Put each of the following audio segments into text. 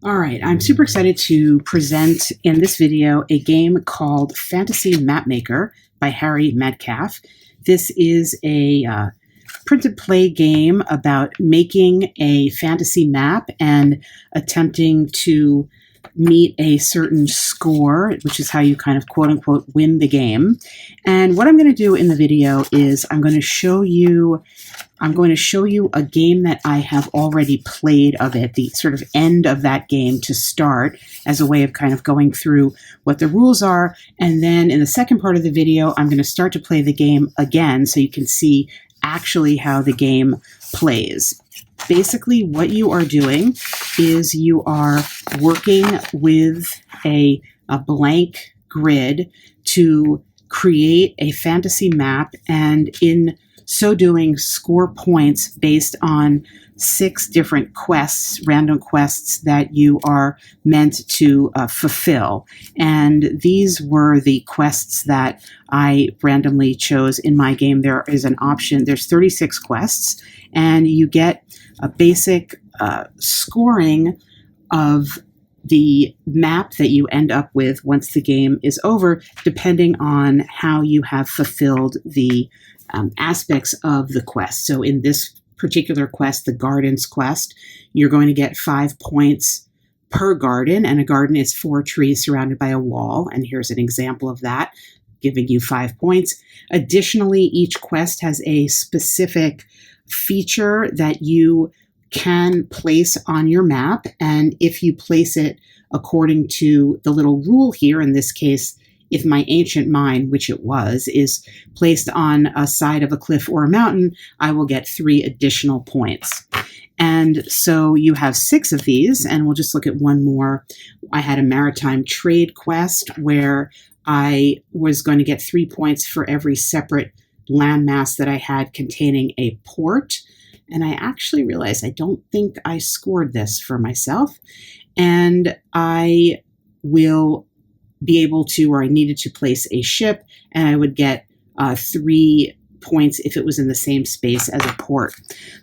All right, I'm super excited to present in this video a game called Fantasy Mapmaker by Harry Metcalf. This is a print play game about making a fantasy map and attempting to meet a certain score, which is how you kind of quote unquote win the game. And what I'm going to do in the video is I'm going to show you a game that I have already played of it, the sort of end of that game to start, as a way of kind of going through what the rules are. And then in the second part of the video, I'm going to start to play the game again so you can see actually how the game plays. Basically, what you are doing is you are working with a blank grid to create a fantasy map, and in so doing, score points based on 6 different quests, random quests that you are meant to fulfill. And these were the quests that I randomly chose in my game. There is an option, there's 36 quests, and you get a basic scoring of the map that you end up with once the game is over, depending on how you have fulfilled the aspects of the quest. So in this particular quest, the Gardens quest, you're going to get 5 points per garden, and a garden is 4 trees surrounded by a wall. And here's an example of that, giving you 5 points. Additionally, each quest has a specific feature that you can place on your map, and if you place it according to the little rule here, in this case, if my ancient mine, which it was, is placed on a side of a cliff or a mountain, I will get 3 additional points. And so you have 6 of these, and we'll just look at one more. I had a maritime trade quest where I was going to get 3 points for every separate landmass that I had containing a port. And I actually realized I don't think I scored this for myself. And I will be able to, or I needed to place a ship, and I would get 3 points if it was in the same space as a port.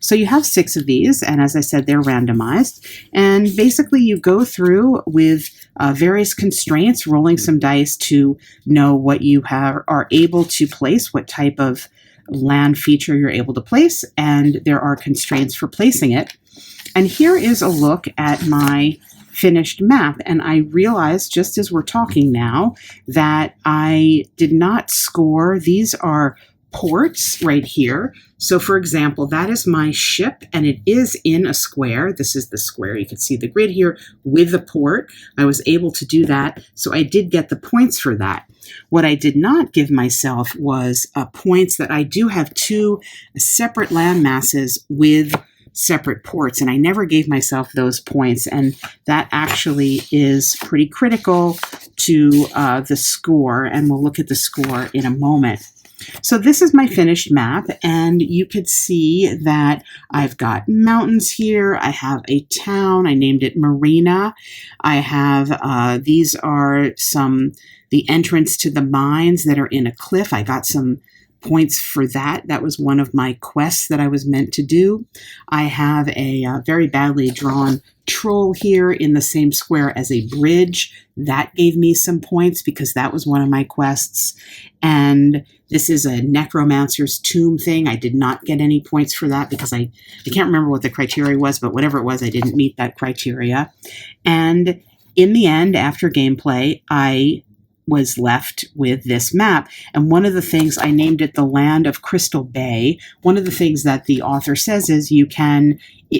So you have 6 of these, and as I said, they're randomized. And basically you go through with various constraints, rolling some dice to know what you are able to place, what type of land feature you're able to place, and there are constraints for placing it. And here is a look at my finished map, and I realized just as we're talking now that I did not score. These are ports right here. So for example, that is my ship, and it is in a square. This is the square. You can see the grid here with the port. I was able to do that, so I did get the points for that. What I did not give myself was points that I do have 2 separate land masses with separate ports, and I never gave myself those points, and that actually is pretty critical to the score, and we'll look at the score in a moment. So this is my finished map, and you could see that I've got mountains here. I have a town. I named it Marina. I have, these are the entrance to the mines that are in a cliff. I got some points for that. That was one of my quests that I was meant to do. I have a very badly drawn troll here in the same square as a bridge. That gave me some points because that was one of my quests. And this is a necromancer's tomb thing. I did not get any points for that because I can't remember what the criteria was, but whatever it was, I didn't meet that criteria. And in the end, after gameplay, I was left with this map. And one of the things, I named it the Land of Crystal Bay. One of the things that the author says is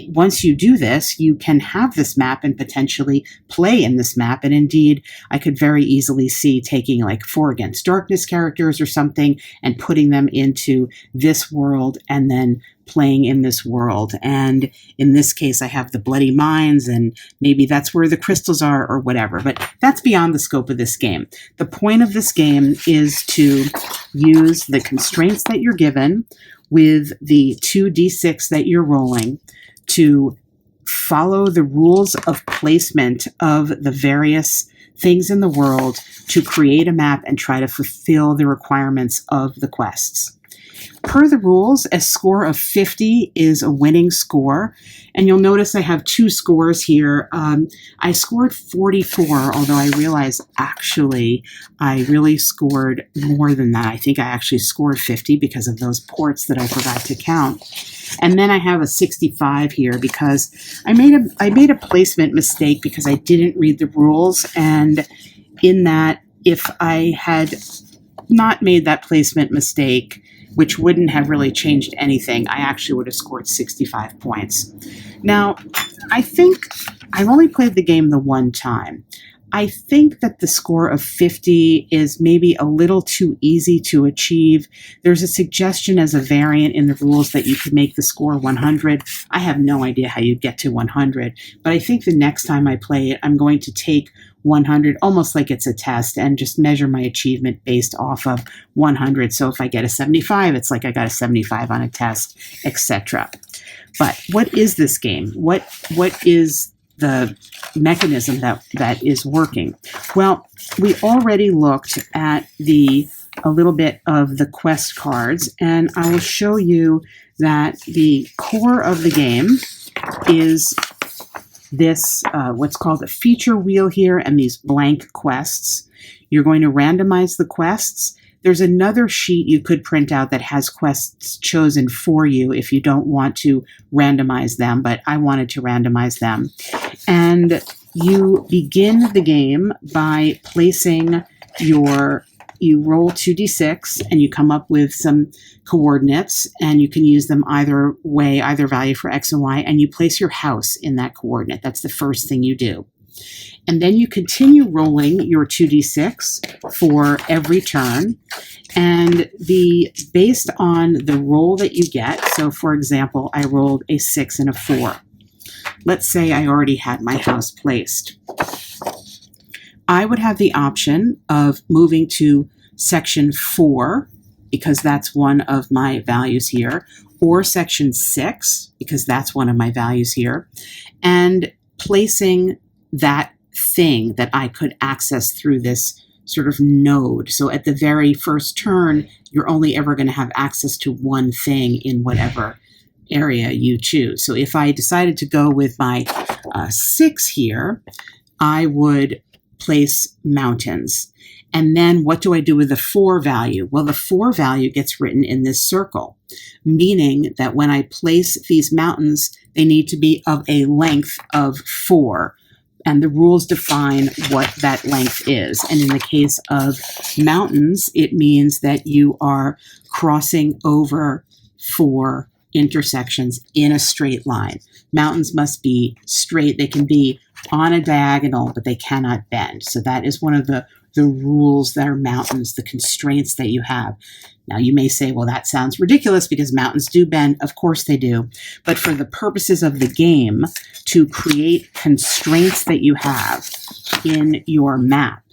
once you do this, you can have this map and potentially play in this map. And indeed, I could very easily see taking like 4 Against Darkness characters or something and putting them into this world and then playing in this world. And in this case, I have the bloody mines, and maybe that's where the crystals are or whatever, but that's beyond the scope of this game. The point of this game is to use the constraints that you're given with the 2d6 that you're rolling to follow the rules of placement of the various things in the world to create a map and try to fulfill the requirements of the quests. Per the rules, a score of 50 is a winning score. And you'll notice I have two scores here. I scored 44, although I realize actually I really scored more than that. I think I actually scored 50 because of those ports that I forgot to count. And then I have a 65 here because I made a placement mistake because I didn't read the rules. And in that, if I had not made that placement mistake, which wouldn't have really changed anything, I actually would have scored 65 points. Now, I think I've only played the game the one time. I think that the score of 50 is maybe a little too easy to achieve. There's a suggestion as a variant in the rules that you could make the score 100. I have no idea how you get to 100, but I think the next time I play it, I'm going to take 100 almost like it's a test and just measure my achievement based off of 100. So if I get a 75, it's like I got a 75 on a test, etc. But what is this game? What is the mechanism that is working? Well, we already looked at a little bit of the quest cards, and I will show you that the core of the game is this, what's called a feature wheel here, and these blank quests. You're going to randomize the quests. There's another sheet you could print out that has quests chosen for you if you don't want to randomize them, but I wanted to randomize them. And you begin the game by placing you roll 2d6 and you come up with some coordinates, and you can use them either way, either value for x and y, and you place your house in that coordinate. That's the first thing you do. And then you continue rolling your 2d6 for every turn, and based on the roll that you get, so for example, I rolled a 6 and a 4. Let's say I already had my house placed. I would have the option of moving to section 4, because that's one of my values here, or section 6, because that's one of my values here, and placing that thing that I could access through this sort of node. So at the very first turn, you're only ever going to have access to one thing in whatever area you choose. So if I decided to go with my 6 here, I would place mountains. And then what do I do with the 4 value? Well, the 4 value gets written in this circle, meaning that when I place these mountains, they need to be of a length of 4. And the rules define what that length is. And in the case of mountains, it means that you are crossing over 4 intersections in a straight line. Mountains must be straight. They can be on a diagonal, but they cannot bend. So that is one of the rules that are mountains, the constraints that you have. Now you may say, well, that sounds ridiculous because mountains do bend. Of course they do. But for the purposes of the game, to create constraints that you have in your map,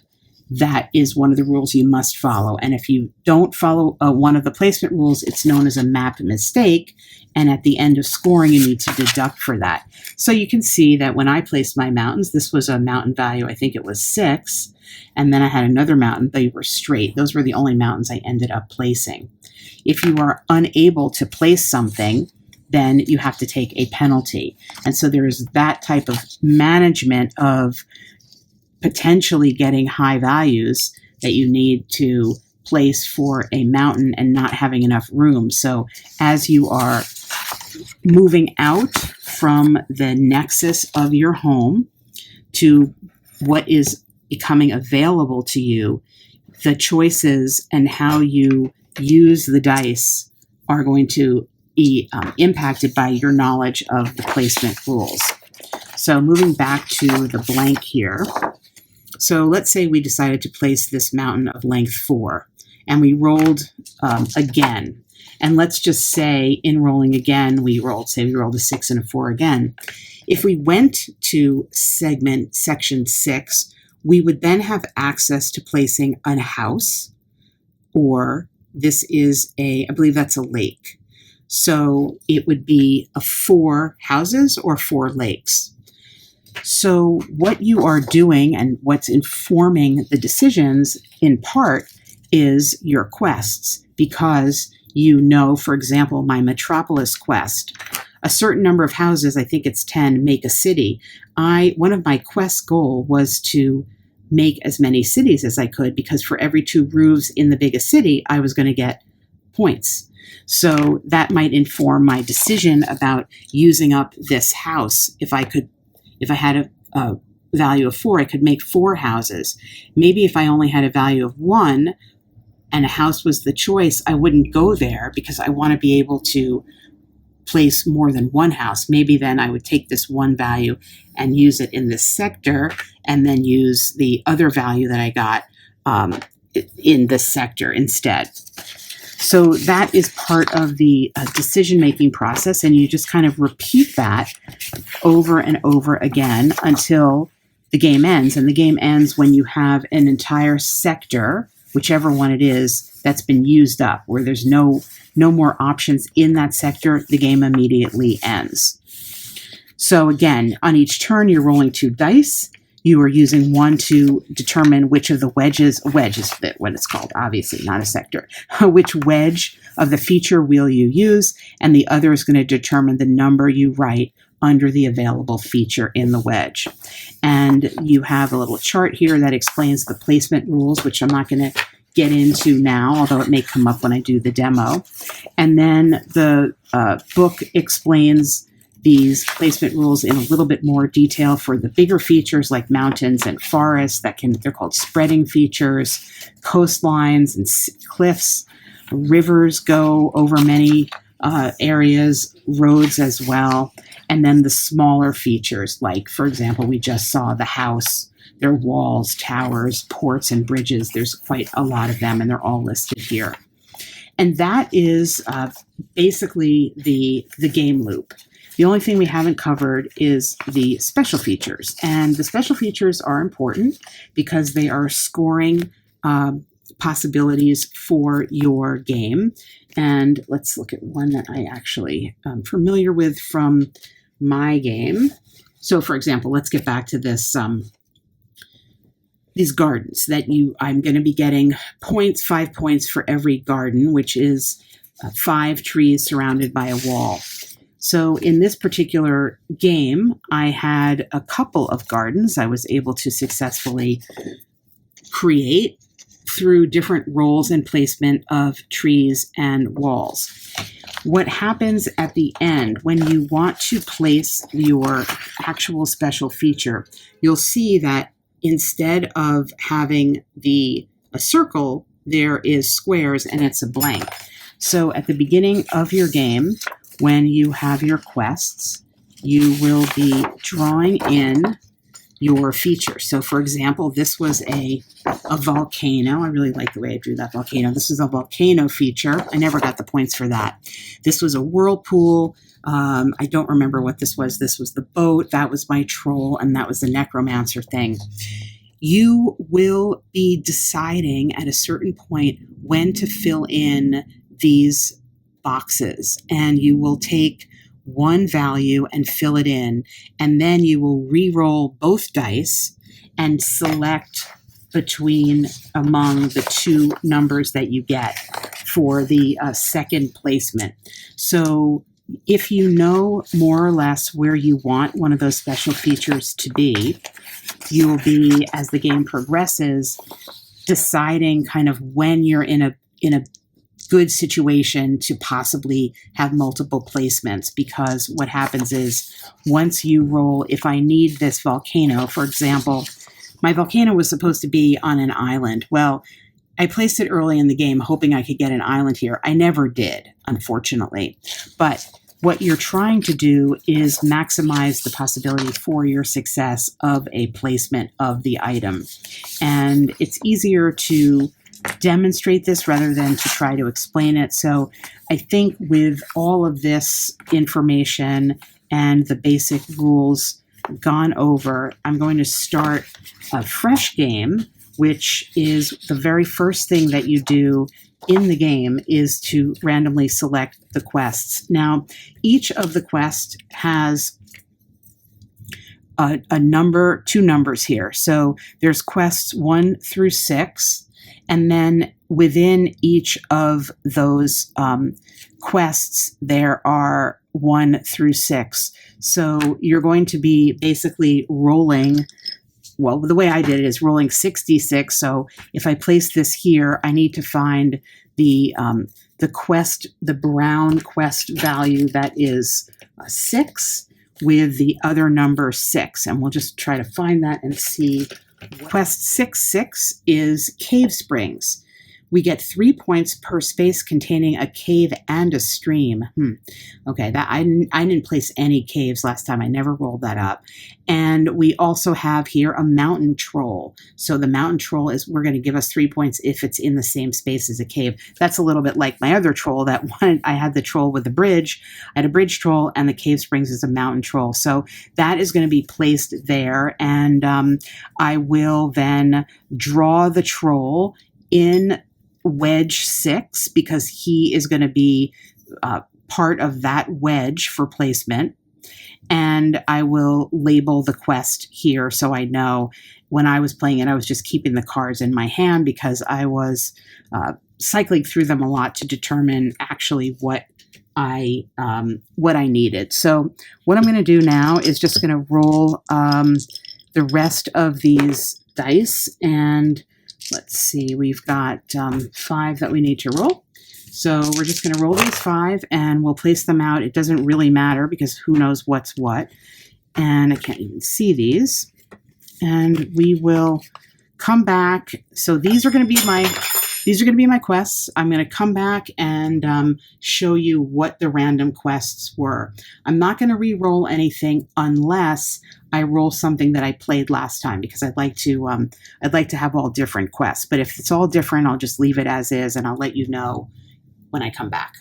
that is one of the rules you must follow. And if you don't follow one of the placement rules, it's known as a map mistake. And at the end of scoring, you need to deduct for that. So you can see that when I placed my mountains, this was a mountain value, I think it was 6. And then I had another mountain, they were straight. Those were the only mountains I ended up placing. If you are unable to place something, then you have to take a penalty. And so there is that type of management of potentially getting high values that you need to place for a mountain and not having enough room. So as you are moving out from the nexus of your home to what is becoming available to you, the choices and how you use the dice are going to be impacted by your knowledge of the placement rules. So moving back to the blank here. So let's say we decided to place this mountain of length 4, and we rolled again. And let's just say in rolling again, we rolled a 6 and a 4 again. If we went to section 6, we would then have access to placing a house, or this is I believe that's a lake. So it would be 4 houses or 4 lakes. So what you are doing and what's informing the decisions in part is your quests, because you know, for example, my Metropolis quest, a certain number of houses, I think it's 10, make a city. One of my quest goal was to make as many cities as I could, because for every 2 roofs in the biggest city, I was going to get points. So that might inform my decision about using up this house. If I had a value of 4, I could make 4 houses. Maybe if I only had a value of 1 and a house was the choice, I wouldn't go there because I want to be able to place more than 1 house. Maybe then I would take this 1 value and use it in this sector, and then use the other value that I got in this sector instead. So that is part of the decision-making process, and you just kind of repeat that over and over again until the game ends. And the game ends when you have an entire sector, whichever one it is, that's been used up, where there's no more options in that sector. The game immediately ends. So again, on each turn, you're rolling 2 dice. You are using 1 to determine which of the wedges, a wedge is what it's called, obviously, not a sector, which wedge of the feature wheel you use, and the other is going to determine the number you write under the available feature in the wedge. And you have a little chart here that explains the placement rules, which I'm not going to get into now, although it may come up when I do the demo. And then the book explains these placement rules in a little bit more detail for the bigger features like mountains and forests. They're called spreading features, coastlines and cliffs. Rivers go over many areas, roads as well. And then the smaller features, like, for example, we just saw the house. There are walls, towers, ports, and bridges. There's quite a lot of them, and they're all listed here. And that is basically the game loop. The only thing we haven't covered is the special features. And the special features are important because they are scoring possibilities for your game. And let's look at one that I actually am familiar with from my game. So for example, let's get back to this these gardens that I'm going to be getting 5 points for every garden, which is 5 trees surrounded by a wall. So in this particular game, I had a couple of gardens I was able to successfully create through different roles and placement of trees and walls. What happens at the end when you want to place your actual special feature, you'll see that instead of having a circle, there is squares and it's a blank. So at the beginning of your game, when you have your quests, you will be drawing in your feature. So for example, this was a volcano. I really like the way I drew that volcano. This is a volcano feature. I never got the points for that. This was a whirlpool. I don't remember what this was. This was the boat. That was my troll. And that was the necromancer thing. You will be deciding at a certain point when to fill in these boxes, and you will take one value and fill it in, and then you will re-roll both dice and select among the 2 numbers that you get for the second placement. So if you know more or less where you want one of those special features to be, you will be, as the game progresses, deciding kind of when you're in a good situation to possibly have multiple placements. Because what happens is, once you roll, if I need this volcano, for example, my volcano was supposed to be on an island. Well, I placed it early in the game hoping I could get an island here. I never did, unfortunately. But what you're trying to do is maximize the possibility for your success of a placement of the item. And it's easier to demonstrate this rather than to try to explain it. So I think with all of this information and the basic rules gone over, I'm going to start a fresh game, which is the very first thing that you do in the game is to randomly select the quests. Now, each of the quests has a number, 2 numbers here. So there's quests 1 through 6. And then within each of those quests, there are 1 through 6. So you're going to be basically rolling, well, the way I did it is rolling 66. So if I place this here, I need to find the quest, the brown quest value that is 6 with the other number 6. And we'll just try to find that and see. Quest 6-6 is Cave Springs. We get 3 points per space containing a cave and a stream. Okay, that I didn't place any caves last time. I never rolled that up. And we also have here a mountain troll. So the mountain troll is, we're going to give us 3 points if it's in the same space as a cave. That's a little bit like my other troll. That one, I had the troll with the bridge. I had a bridge troll, and the Cave Springs is a mountain troll. So that is going to be placed there. And I will then draw the troll in wedge 6 because he is going to be part of that wedge for placement. And I will label the quest here so I know. When I was playing it, I was just keeping the cards in my hand because I was cycling through them a lot to determine actually what I needed. So what I'm going to do now is just going to roll the rest of these dice, and let's see, we've got 5 that we need to roll. So we're just going to roll these 5 and we'll place them out. It doesn't really matter because who knows what's what. And I can't even see these. And we will come back. So these are going to be my quests. I'm going to come back and show you what the random quests were. I'm not going to re-roll anything unless I roll something that I played last time because I'd like to have all different quests. But if it's all different, I'll just leave it as is and I'll let you know when I come back.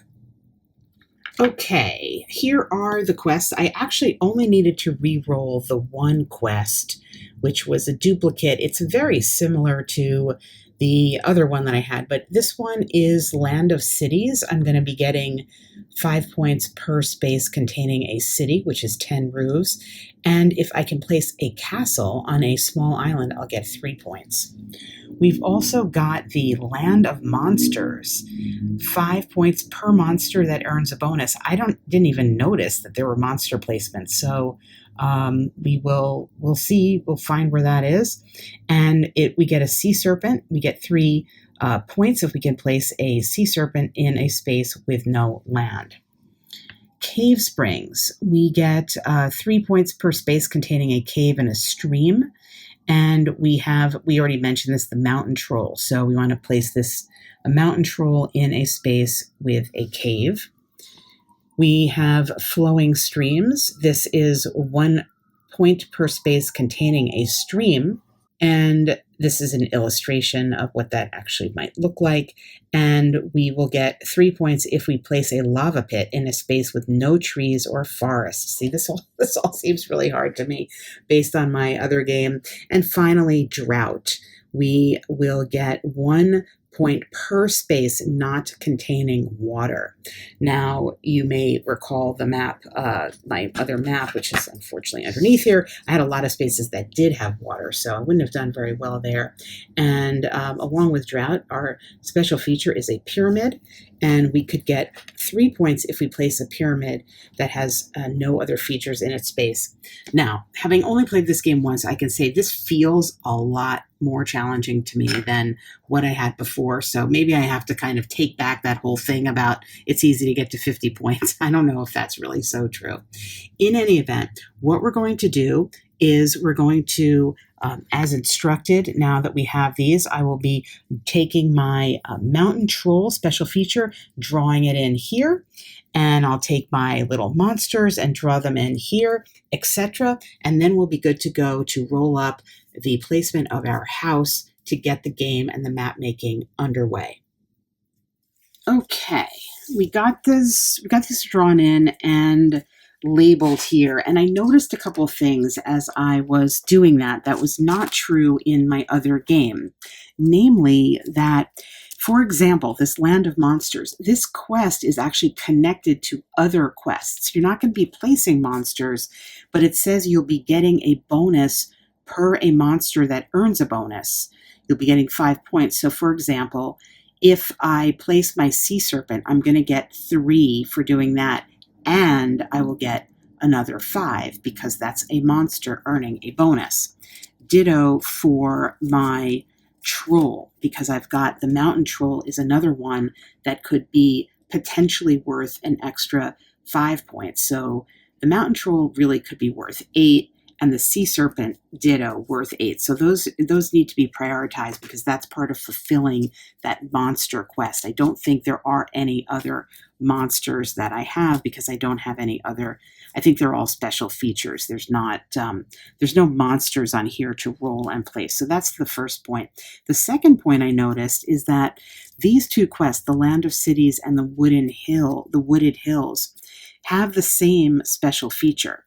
Okay, here are the quests. I actually only needed to re-roll the one quest, which was a duplicate. It's very similar to the other one that I had, but this one is Land of Cities. I'm going to be getting 5 points per space containing a city, which is 10 roofs. And if I can place a castle on a small island, I'll get 3 points. We've also got the Land of Monsters, 5 points per monster that earns a bonus. Didn't even notice that there were monster placements. So we'll see, we'll find where that is. And we get a sea serpent. We get 3 points if we can place a sea serpent in a space with no land. Cave Springs, we get 3 points per space containing a cave and a stream. And we already mentioned this, the mountain troll. So we want to place a mountain troll in a space with a cave. We have flowing streams. This is 1 point per space containing a stream. And this is an illustration of what that actually might look like. And we will get 3 points if we place a lava pit in a space with no trees or forests. See, this all seems really hard to me based on my other game. And finally, drought. We will get 1 point per space not containing water. Now, you may recall the map, my other map, which is unfortunately underneath here. I had a lot of spaces that did have water, so I wouldn't have done very well there. And along with drought, our special feature is a pyramid, and we could get 3 points if we place a pyramid that has no other features in its space. Now, having only played this game once, I can say this feels a lot more challenging to me than what I had before. So maybe I have to kind of take back that whole thing about it's easy to get to 50 points. I don't know if that's really so true. In any event, what we're going to do is we're going to, as instructed, now that we have these, I will be taking my mountain troll special feature, drawing it in here, and I'll take my little monsters and draw them in here, etc. And then we'll be good to go to roll up the placement of our house to get the game and the map making underway. Okay, we got this drawn in and labeled here, and I noticed a couple of things as I was doing that was not true in my other game. Namely that, for example, this Land of Monsters, this quest is actually connected to other quests. You're not going to be placing monsters, but it says you'll be getting a bonus per a monster that earns a bonus. You'll be getting 5 points. So for example, if I place my sea serpent, I'm going to get 3 for doing that, and I will get another 5 because that's a monster earning a bonus. Ditto for my troll, because I've got the mountain troll is another one that could be potentially worth an extra 5 points. So the mountain troll really could be worth 8, and the sea serpent ditto worth 8. So those need to be prioritized because that's part of fulfilling that monster quest. I don't think there are any other monsters that I have because I don't have any other. I think they're all special features. There's no monsters on here to roll and place. So that's the first point. The second point I noticed is that these 2 quests, the Land of Cities and the Wooded Hills, have the same special feature,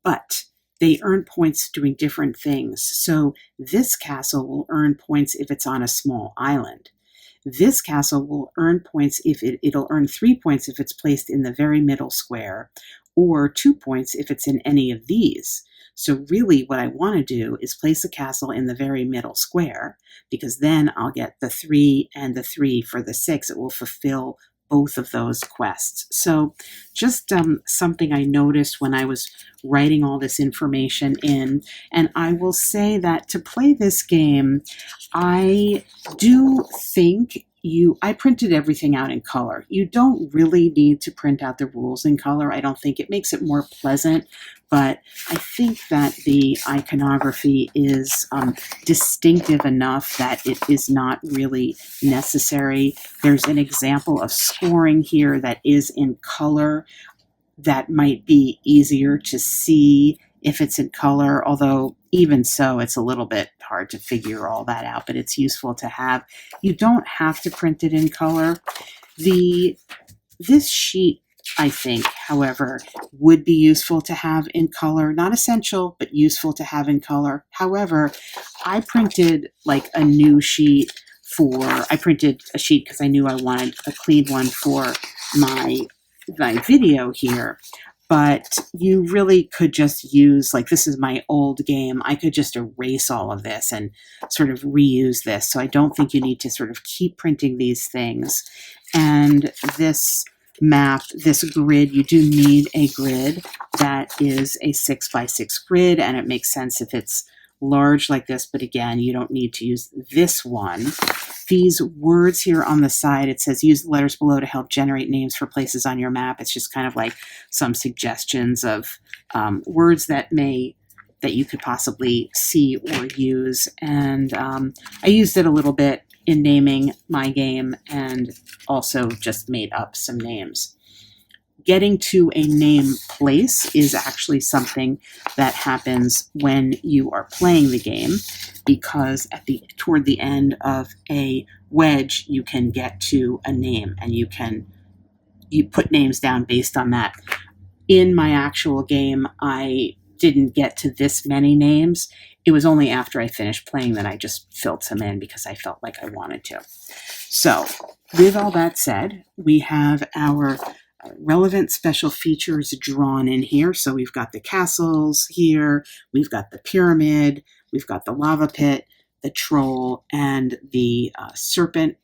but they earn points doing different things. So this castle will earn points if it's on a small island. This castle will earn points if it'll earn 3 points if it's placed in the very middle square, or 2 points if it's in any of these. So really what I want to do is place a castle in the very middle square, because then I'll get the 3 and the 3 for the 6. It will fulfill both of those quests. So just something I noticed when I was writing all this information in. And I will say that to play this game, I do think I printed everything out in color. You don't really need to print out the rules in color. I don't think it makes it more pleasant, but I think that the iconography is distinctive enough that it is not really necessary. There's an example of scoring here that is in color that might be easier to see if it's in color, although even so, it's a little bit hard to figure all that out, but it's useful to have. You don't have to print it in color. This sheet, I think, however, would be useful to have in color. Not essential, but useful to have in color. However, I printed like a new sheet I printed a sheet because I knew I wanted a clean one for my video here. But you really could just use, like, this is my old game. I could just erase all of this and sort of reuse this. So I don't think you need to sort of keep printing these things. And this map, this grid, you do need a grid that is a 6x6 grid, and it makes sense if it's large like this, but again, you don't need to use this one. These words here on the side, it says use the letters below to help generate names for places on your map. It's just kind of like some suggestions of words that you could possibly see or use. And I used it a little bit in naming my game and also just made up some names. Getting to a name place is actually something that happens when you are playing the game, because toward the end of a wedge, you can get to a name and you put names down based on that. In my actual game, I didn't get to this many names. It was only after I finished playing that I just filled some in because I felt like I wanted to. So with all that said, we have our relevant special features drawn in here. So we've got the castles here, we've got the pyramid, we've got the lava pit, the troll, and the serpent.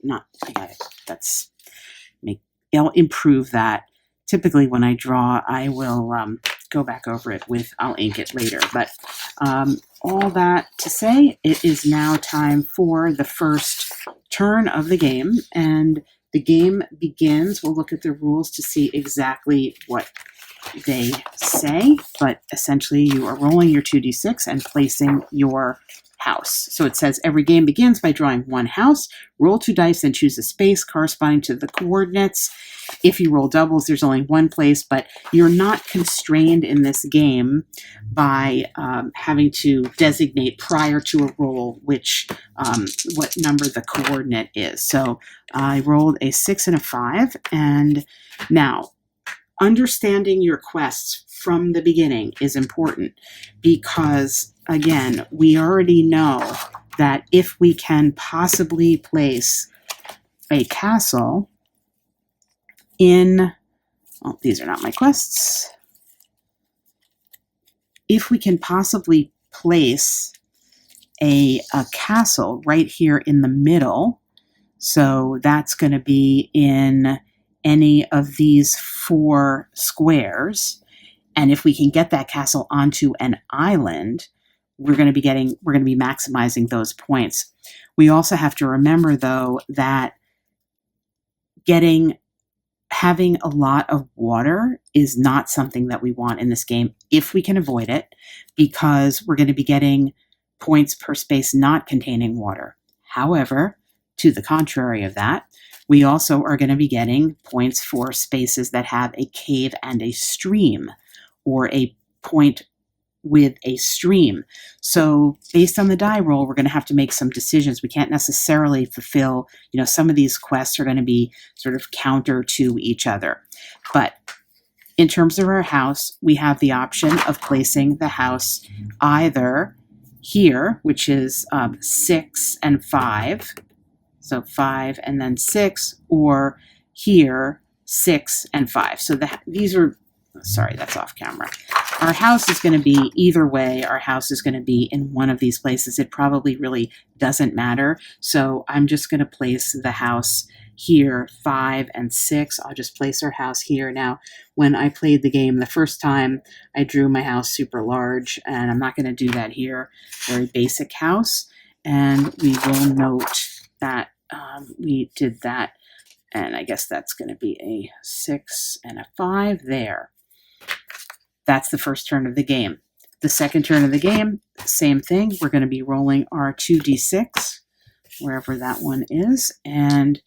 I'll improve that. Typically when I draw, I will go back over it I'll ink it later. But all that to say, it is now time for the first turn of the game, and the game begins. We'll look at the rules to see exactly what they say, but essentially you are rolling your 2d6 and placing your house. So it says every game begins by drawing one house, roll 2 dice and choose a space corresponding to the coordinates. If you roll doubles, there's only one place, but you're not constrained in this game by having to designate prior to a roll what number the coordinate is. So I rolled a 6 and a 5, and now understanding your quests from the beginning is important because, again, we already know that if we can possibly place a castle these are not my quests. If we can possibly place a castle right here in the middle, So that's going to be in any of these 4 squares. And if we can get that castle onto an island, we're going to be maximizing those points. We also have to remember, though, that having a lot of water is not something that we want in this game if we can avoid it, because we're going to be getting points per space not containing water. However, to the contrary of that, we also are going to be getting points for spaces that have a cave and a stream, or a point with a stream. So based on the die roll, we're going to have to make some decisions. We can't necessarily fulfill, some of these quests are going to be sort of counter to each other. But in terms of our house, we have the option of placing the house either here, which is 6 and 5, so 5 and then 6, or here, 6 and 5. So these are, sorry, that's off camera. Our house is going to be either way. Our house is going to be in one of these places. It probably really doesn't matter. So I'm just going to place the house here, 5 and 6. I'll just place our house here. Now, when I played the game the first time, I drew my house super large, and I'm not going to do that here. Very basic house. And we will note that we did that. And I guess that's going to be a 6 and a 5 there. That's the first turn of the game. The second turn of the game, same thing. We're going to be rolling our 2d6, wherever that one is, and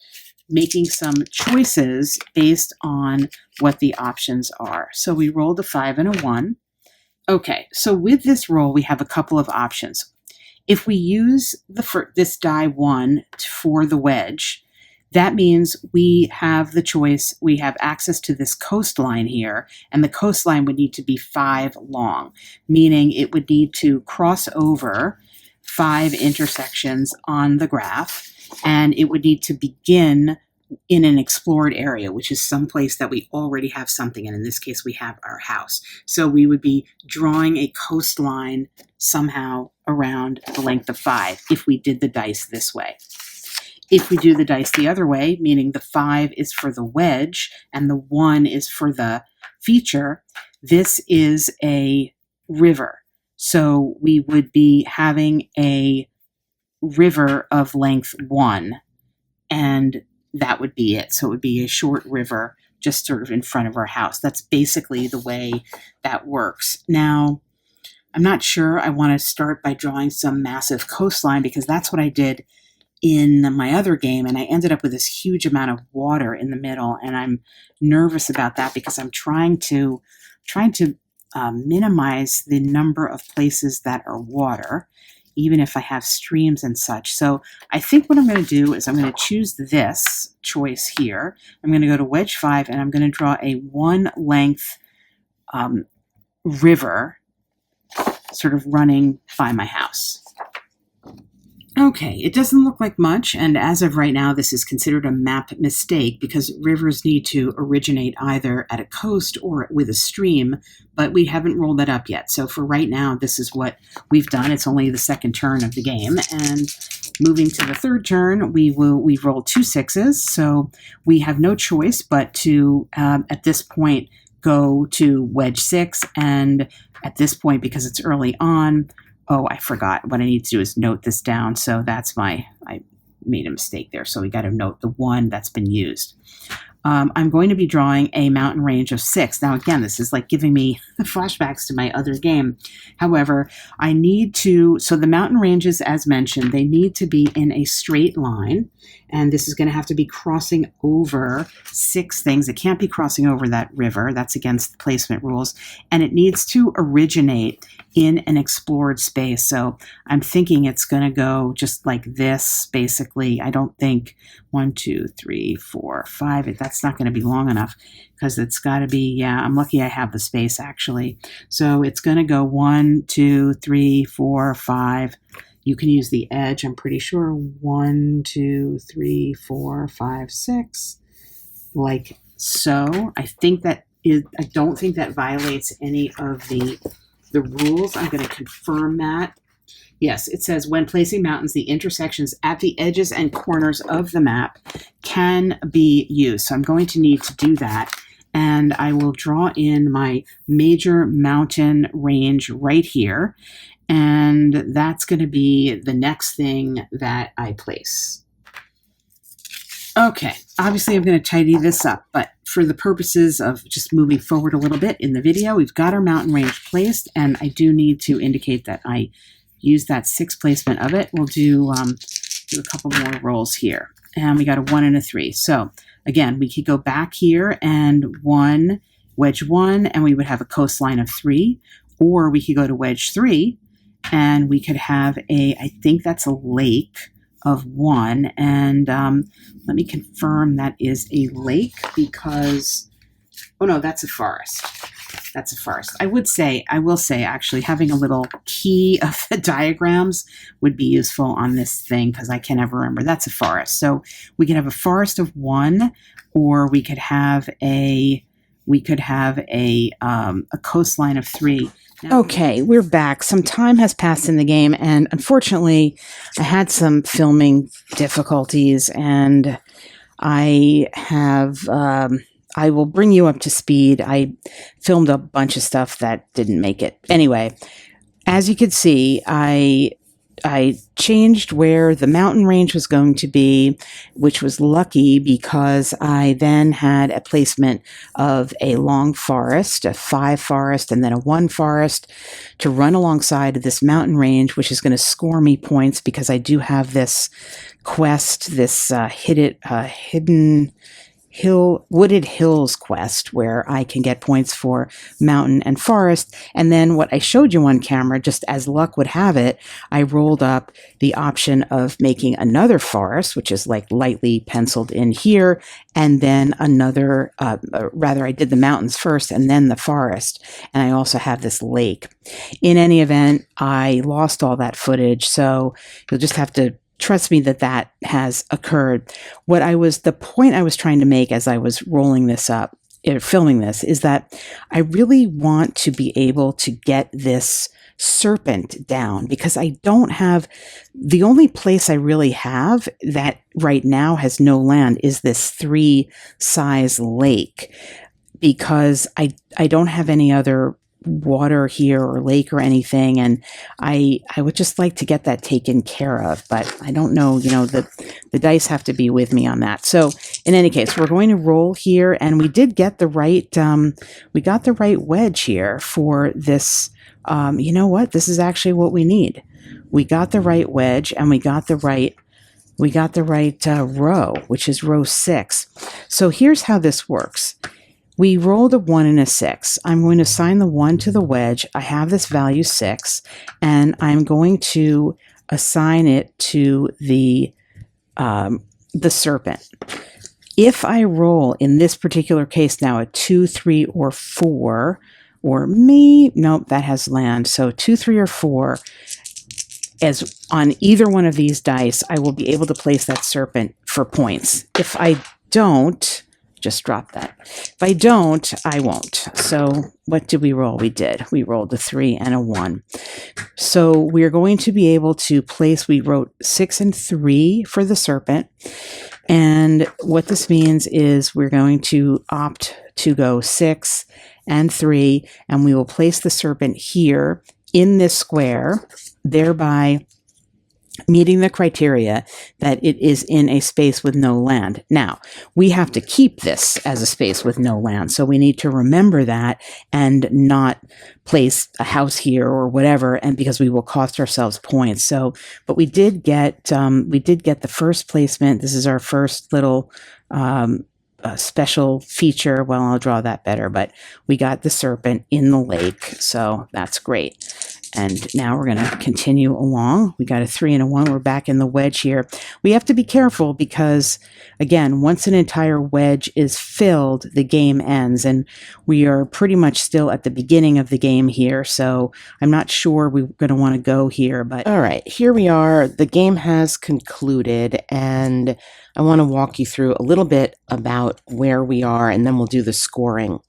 making some choices based on what the options are. So we rolled a 5 and a 1. Okay, so with this roll, we have a couple of options. If we use this die 1 for the wedge, that means we have the choice, we have access to this coastline here, and the coastline would need to be 5 long, meaning it would need to cross over 5 intersections on the graph, and it would need to begin in an explored area, which is someplace that we already have something in this case, we have our house. So we would be drawing a coastline somehow around the length of 5 if we did the dice this way. If we do the dice the other way, meaning the 5 is for the wedge and the 1 is for the feature, this is a river. So we would be having a river of length 1, and that would be it. So it would be a short river just sort of in front of our house. That's basically the way that works. Now, I'm not sure I want to start by drawing some massive coastline, because that's what I did in my other game, and I ended up with this huge amount of water in the middle, and I'm nervous about that because I'm trying to minimize the number of places that are water, even if I have streams and such. So I think what I'm going to do is I'm going to choose this choice here. I'm going to go to wedge 5, and I'm going to draw a 1 length river sort of running by my house. Okay, it doesn't look like much, and as of right now, this is considered a map mistake because rivers need to originate either at a coast or with a stream, but we haven't rolled that up yet. So for right now, this is what we've done. It's only the second turn of the game, and moving to the third turn, we've rolled 2 6s, so we have no choice but to, at this point, go to wedge 6, and at this point, because it's early on, oh, I forgot. What I need to do is note this down. So that's I made a mistake there. So we got to note the 1 that's been used. I'm going to be drawing a mountain range of 6. Now, again, this is like giving me flashbacks to my other game. However, I need to, so the mountain ranges, as mentioned, they need to be in a straight line. And this is going to have to be crossing over 6 things. It can't be crossing over that river. That's against the placement rules. And it needs to originate in an explored space. So I'm thinking it's going to go just like this, basically. I don't think 1, 2, 3, 4, 5. That's not going to be long enough because it's got to be, yeah, I'm lucky I have the space actually. So it's going to go 1, 2, 3, 4, 5. You can use the edge, I'm pretty sure. 1, 2, 3, 4, 5, 6. Like so. I don't think that violates any of the rules. I'm going to confirm that. Yes, it says when placing mountains, the intersections at the edges and corners of the map can be used. So I'm going to need to do that. And I will draw in my major mountain range right here. And that's going to be the next thing that I place. Okay, obviously I'm going to tidy this up, but for the purposes of just moving forward a little bit in the video, we've got our mountain range placed, and I do need to indicate that I use that 6 placement of it. We'll do a couple more rolls here, and we got a 1 and a 3. So again, we could go back here and wedge 1, and we would have a coastline of 3, or we could go to wedge 3, and we could have I think that's a lake of 1, and let me confirm that is a lake because, oh no, that's a forest. That's a forest. I will say, actually, having a little key of the diagrams would be useful on this thing because I can never remember. That's a forest. So we could have a forest of 1, or we could have a coastline of 3. Okay, we're back. Some time has passed in the game, and unfortunately, I had some filming difficulties, and I will bring you up to speed. I filmed a bunch of stuff that didn't make it. Anyway, as you can see, I changed where the mountain range was going to be, which was lucky because I then had a placement of a long forest, a 5 forest, and then a 1 forest to run alongside of this mountain range, which is going to score me points because I do have this quest, this hidden Wooded Hills quest, where I can get points for mountain and forest. And then what I showed you on camera, just as luck would have it, I rolled up the option of making another forest, which is like lightly penciled in here, and then another, I did the mountains first and then the forest. And I also have this lake. In any event, I lost all that footage, so you'll just have to trust me that has occurred. The point I was trying to make as I was rolling this up, filming this, is that I really want to be able to get this serpent down because I don't have, the only place I really have that right now has no land is this 3 size lake, because I don't have any other water here or lake or anything, and I would just like to get that taken care of, but I don't know, the dice have to be with me on that. So in any case, we're going to roll here, and we did get the right we got the right wedge here for this. You know what, this is actually what we need. We got the right wedge, and we got the right row, which is row 6. So here's how this works. We rolled a 1 and a 6. I'm going to assign the 1 to the wedge. I have this value 6, and I'm going to assign it to the serpent. If I roll, in this particular case now, a 2, 3, or 4, or nope, that has land. So 2, 3, or 4, as on either one of these dice, I will be able to place that serpent for points. If I don't, just drop that. If I don't, I won't. So what did we roll? We rolled a 3 and a 1. So we're going to be able to place, we wrote 6 and 3 for the serpent. And what this means is we're going to opt to go 6 and 3, and we will place the serpent here in this square, thereby meeting the criteria that it is in a space with no land. Now, we have to keep this as a space with no land, so we need to remember that and not place a house here or whatever, and because we will cost ourselves points. So, but we did get the first placement. This is our first little special feature. Well, I'll draw that better, but we got the serpent in the lake, so that's great. And now we're going to continue along. We got a 3 and a 1. We're back in the wedge here. We have to be careful because, again, once an entire wedge is filled, the game ends. And we are pretty much still at the beginning of the game here. So I'm not sure we're going to want to go here. But all right, here we are. The game has concluded. And I want to walk you through a little bit about where we are. And then we'll do the scoring.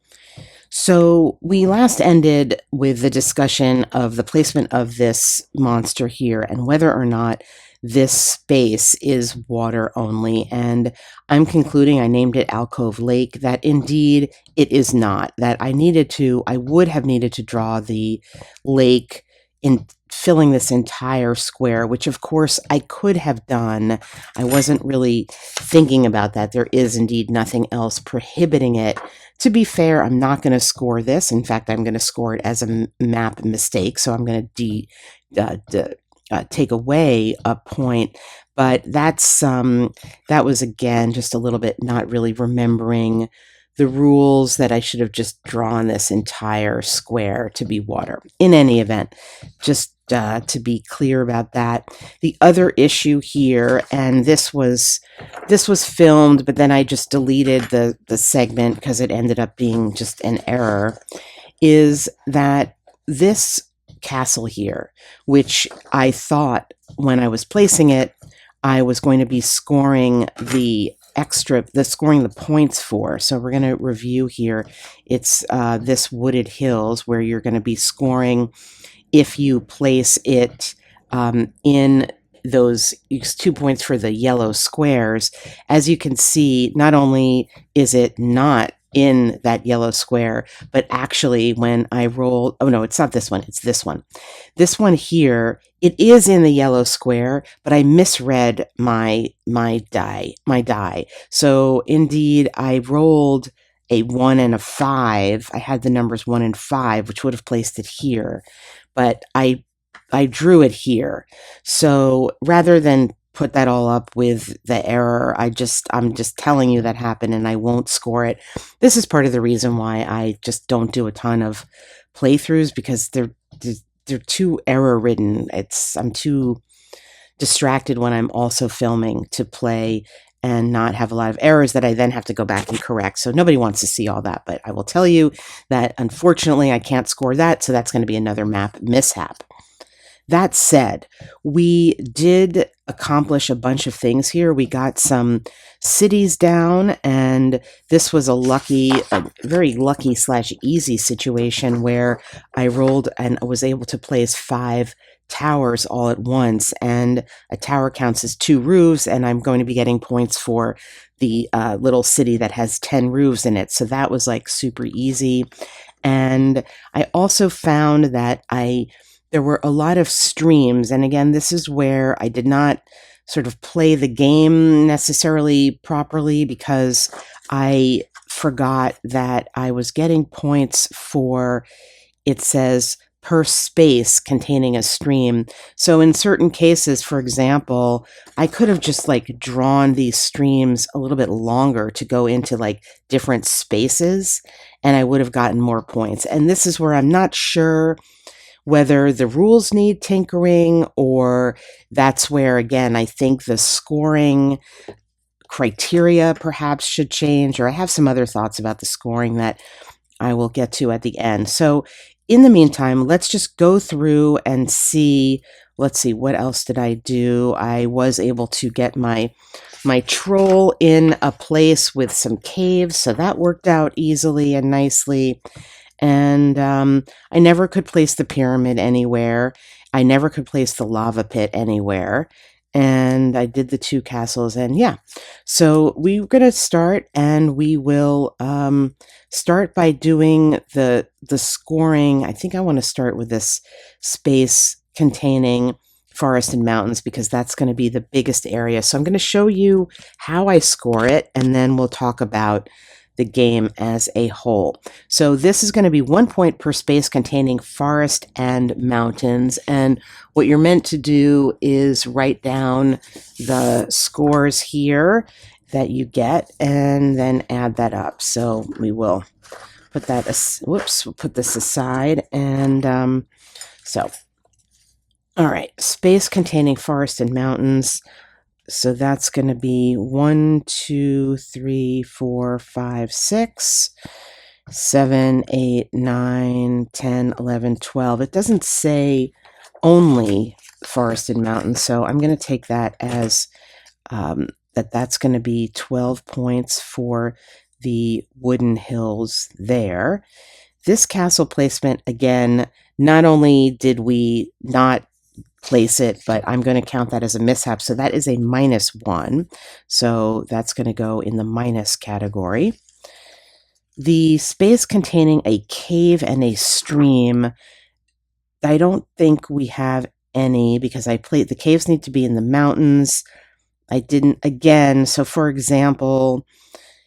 So we last ended with the discussion of the placement of this monster here and whether or not this space is water only. And I'm concluding, I named it Alcove Lake, that indeed it is not. That I would have needed to draw the lake in filling this entire square, which of course I could have done. I wasn't really thinking about that. There is indeed nothing else prohibiting it. To be fair, I'm not going to score this. In fact, I'm going to score it as a map mistake. So I'm going to take away a point. But that was, again, just a little bit not really remembering the rules, that I should have just drawn this entire square to be water. In any event, just to be clear about that. The other issue here, and this was filmed, but then I just deleted the segment because it ended up being just an error, is that this castle here, which I thought when I was placing it, I was going to be scoring the points for. So we're going to review here. It's this Wooded Hills, where you're going to be scoring if you place it in those 2 points for the yellow squares. As you can see, not only is it not in that yellow square, but actually when I roll, oh no, it's not this one, it's this one. This one here, it is in the yellow square, but I misread my die. So indeed, I rolled a 1 and a 5. I had the numbers 1 and 5, which would have placed it here, but I drew it here. So rather than put that all up with the error, I'm just telling you that happened, and I won't score it. This is part of the reason why I just don't do a ton of playthroughs, because they're too error ridden. I'm too distracted when I'm also filming to play and not have a lot of errors that I then have to go back and correct. So nobody wants to see all that, but I will tell you that unfortunately I can't score that, so that's going to be another map mishap. That said, we did accomplish a bunch of things here. We got some cities down, and this was a very lucky / easy situation where I rolled and was able to place 5 towers all at once, and a tower counts as 2 roofs, and I'm going to be getting points for the little city that has 10 roofs in it. So that was like super easy. And I also found that there were a lot of streams, and again, this is where I did not sort of play the game necessarily properly, because I forgot that I was getting points for, it says, per space containing a stream. So in certain cases, for example, I could have just like drawn these streams a little bit longer to go into like different spaces, and I would have gotten more points. And this is where I'm not sure whether the rules need tinkering, or that's where, again, I think the scoring criteria perhaps should change, or I have some other thoughts about the scoring that I will get to at the end. So in the meantime, let's just go through and see. Let's see, what else did I do? I was able to get my troll in a place with some caves, so that worked out easily and nicely. And I never could place the pyramid anywhere. I never could place the lava pit anywhere. And I did the 2 castles, and yeah. So we're going to start, and we will start by doing the scoring. I think I want to start with this space containing forest and mountains, because that's going to be the biggest area. So I'm going to show you how I score it, and then we'll talk about the game as a whole. So this is going to be 1 point per space containing forest and mountains. And what you're meant to do is write down the scores here that you get, and then add that up. So we will put that, we'll put this aside. And so, all right, space containing forest and mountains. So that's going to be 1, 2, 3, 4, 5, 6, 7, 8, 9, 10, 11, 12. It doesn't say only forest and mountains, so I'm going to take that as that's going to be 12 points for the wooden hills there. This castle placement, again, not only did we not place it, but I'm going to count that as a mishap. So that is a -1. So that's going to go in the minus category. The space containing a cave and a stream, I don't think we have any because I played the caves need to be in the mountains. I didn't, again, so for example,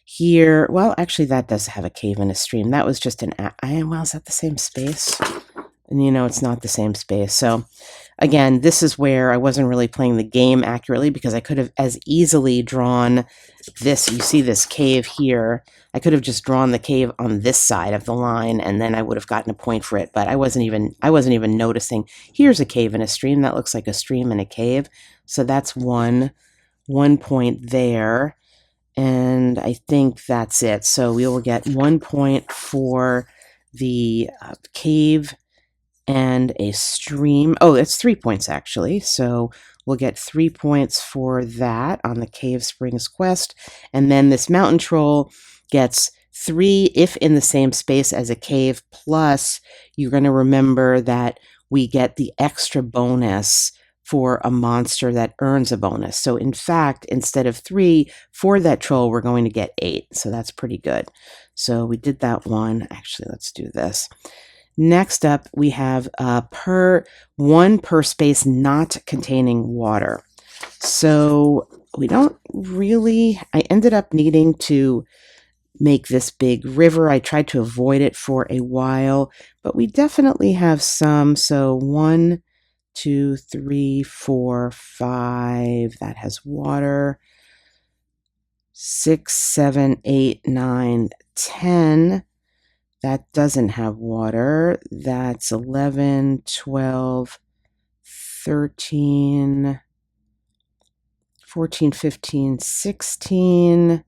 here, well, actually that does have a cave and a stream. That was just an, well, is that the same space? And it's not the same space. So again, this is where I wasn't really playing the game accurately because I could have as easily drawn this. You see this cave here. I could have just drawn the cave on this side of the line and then I would have gotten a point for it, but I wasn't even noticing. Here's a cave and a stream. That looks like a stream and a cave. So that's one point there. And I think that's it. So we will get 1 point for the cave and a stream. Oh, it's 3 points actually. So we'll get 3 points for that on the Cave Springs quest. And then this mountain troll gets 3 if in the same space as a cave, plus you're going to remember that we get the extra bonus for a monster that earns a bonus. So in fact, instead of 3 for that troll, we're going to get 8. So that's pretty good. So we did that one. Actually, let's do this. Next up, we have one per space not containing water. So we don't really, I ended up needing to make this big river. I tried to avoid it for a while, but we definitely have some. So 1, 2, 3, 4, 5, that has water. 6, 7, 8, 9, 10. That doesn't have water. That's 11, 12, 13, 14, 15, 16,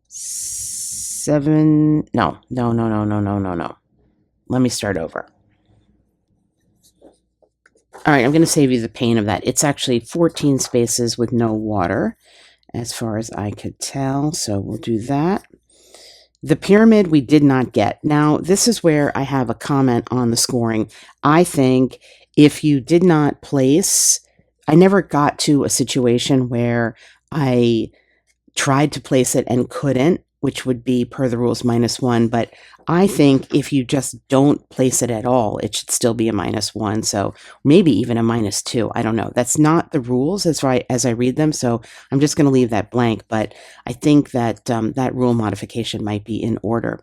7. No. Let me start over. All right, I'm going to save you the pain of that. It's actually 14 spaces with no water, as far as I could tell. So we'll do that. The pyramid we did not get. Now, this is where I have a comment on the scoring. I think if you did not place, I never got to a situation where I tried to place it and couldn't, which would be per the rules -1. But I think if you just don't place it at all, it should still be a -1. So maybe even a -2. I don't know. That's not the rules as I read them. So I'm just going to leave that blank. But I think that that rule modification might be in order.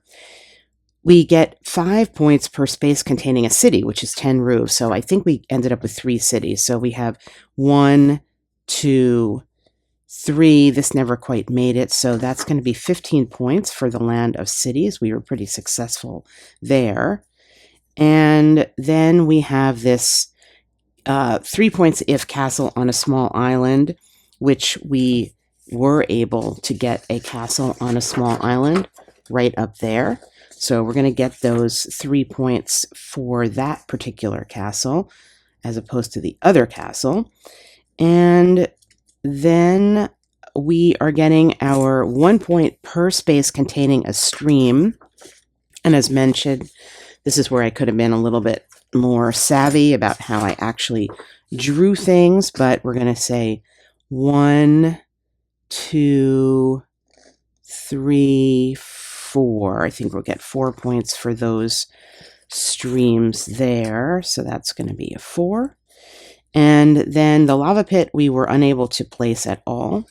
We get 5 points per space containing a city, which is 10 roofs. So I think we ended up with 3 cities. So we have 1, 2, 3. This never quite made it, so that's going to be 15 points for the land of cities. We were pretty successful there. And then we have this 3 points if castle on a small island, which we were able to get a castle on a small island right up there. So we're going to get those 3 points for that particular castle as opposed to the other castle. And then we are getting our 1 point per space containing a stream. And as mentioned, this is where I could have been a little bit more savvy about how I actually drew things, but we're going to say 1, 2, 3, 4. I think we'll get 4 points for those streams there. So that's going to be a 4. And then the lava pit we were unable to place at all.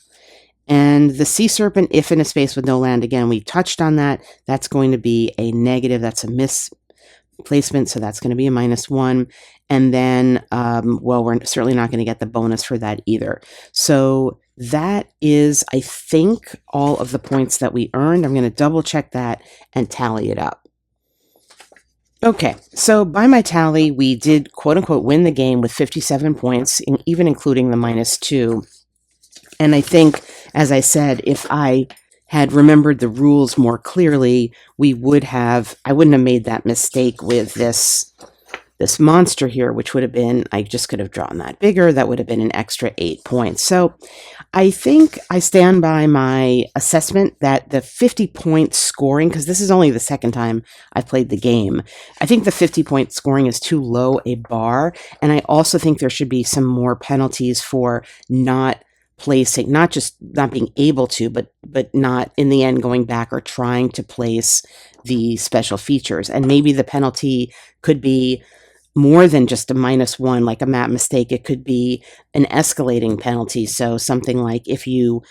And the sea serpent, if in a space with no land, again, we touched on that. That's going to be a negative. That's a misplacement, so that's going to be a -1. And then, well, we're certainly not going to get the bonus for that either. So that is, I think, all of the points that we earned. I'm going to double check that and tally it up. Okay, so by my tally, we did, quote-unquote, win the game with 57 points, even including the -2. And I think, as I said, if I had remembered the rules more clearly, I wouldn't have made that mistake with this this monster here, which would have been, I just could have drawn that bigger. That would have been an extra 8 points. So I think I stand by my assessment that the 50-point scoring, because this is only the second time I've played the game, I think the 50-point scoring is too low a bar. And I also think there should be some more penalties for not placing, not just not being able to, but not in the end going back or trying to place the special features. And maybe the penalty could be more than just a -1, like a map mistake. It could be an escalating penalty. So something like if you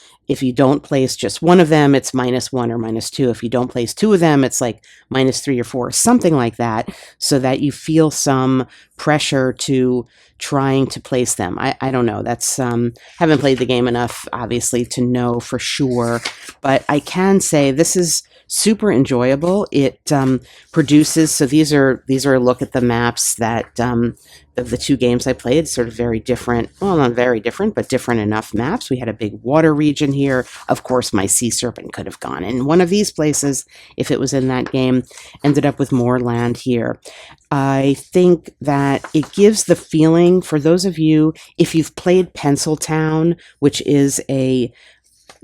don't place just one of them, it's -1 or -2. If you don't place two of them, it's like -3 or 4, something like that, so that you feel some pressure to trying to place them. I don't know. That's haven't played the game enough, obviously, to know for sure. But I can say this is super enjoyable. It produces, so these are a look at the maps that of the two games I played, sort of very different, well, not very different, but different enough maps. We had a big water region here. Of course, my sea serpent could have gone in one of these places if it was in that game. Ended up with more land here. I think that it gives the feeling, for those of you, if you've played Pencil Town, which is a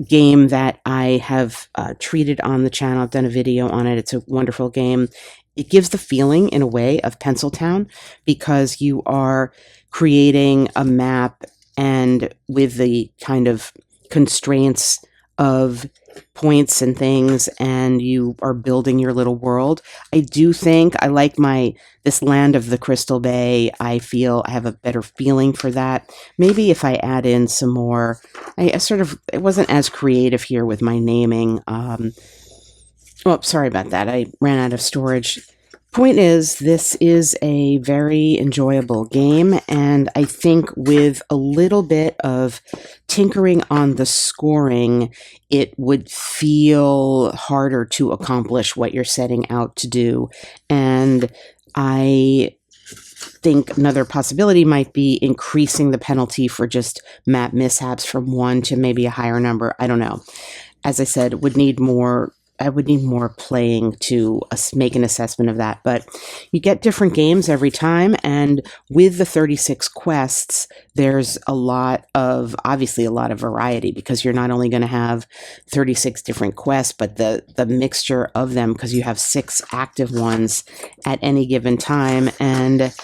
game that I have treated on the channel. I've done a video on it. It's a wonderful game. It gives the feeling, in a way, of Pencil Town, because you are creating a map and with the kind of constraints of points and things, and you are building your little world. I do think I like this Land of the Crystal Bay. I feel I have a better feeling for that. Maybe if I add in some more, I sort of, it wasn't as creative here with my naming. Oh, sorry about that. I ran out of storage. Point is, this is a very enjoyable game, and I think with a little bit of tinkering on the scoring, it would feel harder to accomplish what you're setting out to do. And I think another possibility might be increasing the penalty for just map mishaps from 1 to maybe a higher number. I don't know. As I said, I would need more playing to make an assessment of that. But you get different games every time, and with the 36 quests, there's obviously a lot of variety, because you're not only going to have 36 different quests, but the mixture of them, because you have 6 active ones at any given time. And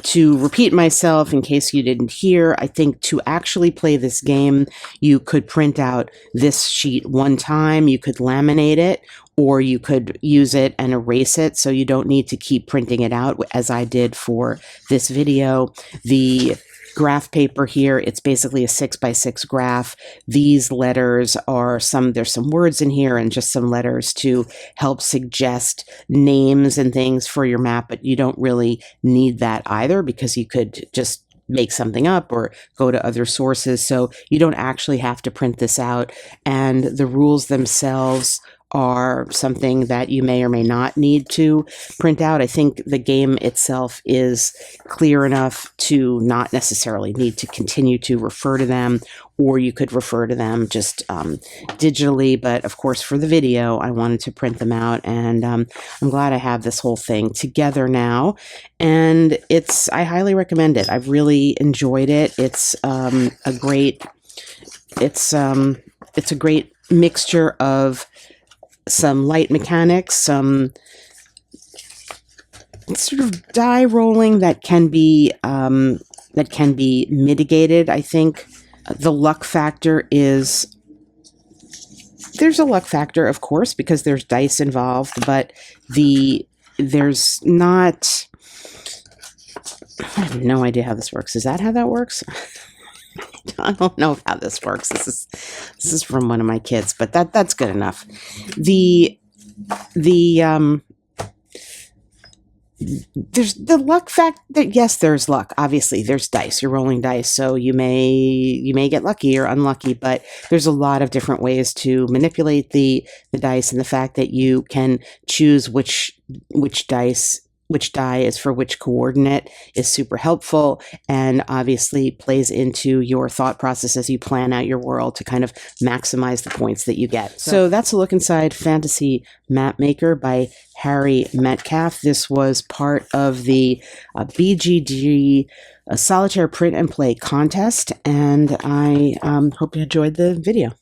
to repeat myself, in case you didn't hear, I think to actually play this game, you could print out this sheet one time, you could laminate it, or you could use it and erase it, so you don't need to keep printing it out, as I did for this video. The graph paper here, it's basically a 6x6 graph. These letters are there's some words in here and just some letters to help suggest names and things for your map, but you don't really need that either, because you could just make something up or go to other sources. So you don't actually have to print this out, and the rules themselves are something that you may or may not need to print out. I think the game itself is clear enough to not necessarily need to continue to refer to them, or you could refer to them just digitally. But of course, for the video, I wanted to print them out, and I'm glad I have this whole thing together now. And I highly recommend it. I've really enjoyed it. It's a great mixture of some light mechanics, some sort of die rolling that can be mitigated. I think the luck factor there's a luck factor, of course, because there's dice involved, but there's not. I have no idea how this works. Is that how that works? I don't know how this works. This is from one of my kids, but that's good enough. There's the luck factor. Yes, there's luck. Obviously, there's dice. You're rolling dice, so you may get lucky or unlucky. But there's a lot of different ways to manipulate the dice, and the fact that you can choose which dice which die is for which coordinate is super helpful, and obviously plays into your thought process as you plan out your world to kind of maximize the points that you get. So that's a look inside Fantasy Mapmaker by Harry Metcalf. This was part of the BGG Solitaire Print and Play contest, and I hope you enjoyed the video.